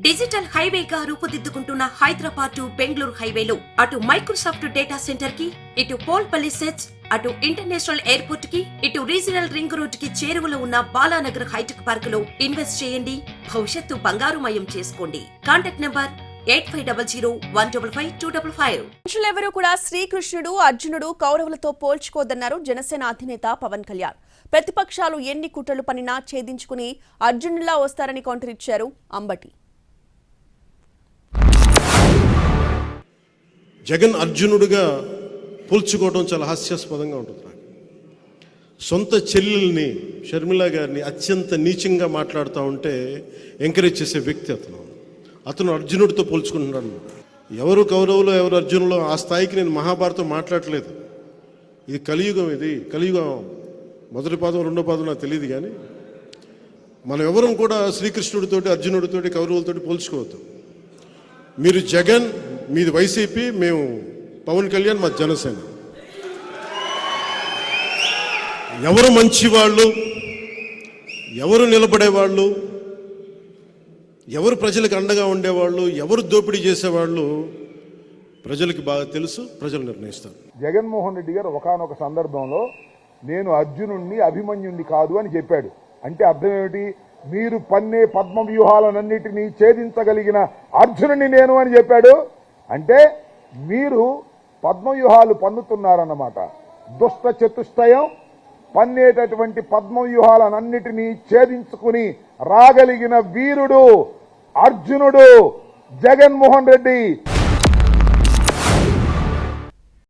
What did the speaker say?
Digital హైవేగా రూపుదిద్దుకుంటున్న Hyderabad to Bengaluru హైవేలో అటు Microsoft data centre కి, ఇటు పోల్పల్లి సెట్స్, అటు ఇంటర్నేషనల్ ఎయిర్పోర్ట్ కి, ఇటు రీజనల్ రింగ్ రోడ్ కి చేరువలో ఉన్న బాలానగర్ హైటెక్ పార్క్ లో ఇన్వెస్ట్ చేయండి. భవిష్యత్తు బంగారుమయం చేసుకోండి. Contact number 8500155255. మనుషులెవరూ కూడా శ్రీకృష్ణుడు, అర్జునుడు, కౌరవులతో పోల్చుకోదన్నారు జనసేన అధినేత పవన్ కళ్యాణ్. ప్రతిపక్షాలు ఎన్ని కుట్రలు పనినా ఛేదించుకుని అర్జునులా వస్తారని కౌంటర్ ఇచ్చారు అంబటి. జగన్ అర్జునుడిగా పోల్చుకోవడం చాలా హాస్యాస్పదంగా ఉంటుంది. నాకు సొంత చెల్లెల్ని షర్మిల గారిని అత్యంత నీచంగా మాట్లాడుతూ ఉంటే ఎంకరేజ్ చేసే వ్యక్తి అతను అర్జునుడితో పోల్చుకుంటున్నాడు. ఎవరు కౌరవులు ఎవరు అర్జునులు ఆ స్థాయికి నేను మహాభారతం మాట్లాడలేదు. ఇది కలియుగం. ఇది కలియుగం మొదటి పాదం రెండో పాదం నాకు తెలియదు. కానీ మనం ఎవరం కూడా శ్రీకృష్ణుడితోటి అర్జునుడితోటి కౌరవులతోటి పోల్చుకోవద్దు. మీరు జగన్, మీది వైసీపీ, మేము పవన్ కళ్యాణ్, మా జనసేన. ఎవరు మంచివాళ్ళు, ఎవరు నిలబడేవాళ్ళు, ఎవరు ప్రజలకు అండగా ఉండేవాళ్ళు, ఎవరు దోపిడీ చేసేవాళ్ళు ప్రజలకి బాగా తెలుసు. ప్రజలు నిర్ణయిస్తారు. జగన్మోహన్ రెడ్డి గారు ఒకానొక సందర్భంలో నేను అర్జునుడిని అభిమన్యుణ్ణి కాదు అని చెప్పాడు. అంటే అర్థం ఏమిటి? మీరు పన్నే పద్మ వ్యూహాలన్నిటినీ ఛేదించగలిగిన అర్జునుడిని నేను అని చెప్పాడు. అంటే మీరు పద్మ వ్యూహాలు పన్నుతున్నారన్నమాట. దుష్ట చతుష్టయం పన్నేటటువంటి పద్మ వ్యూహాలన్నిటినీ ఛేదించుకుని రాగలిగిన వీరుడు అర్జునుడు జగన్మోహన్ రెడ్డి.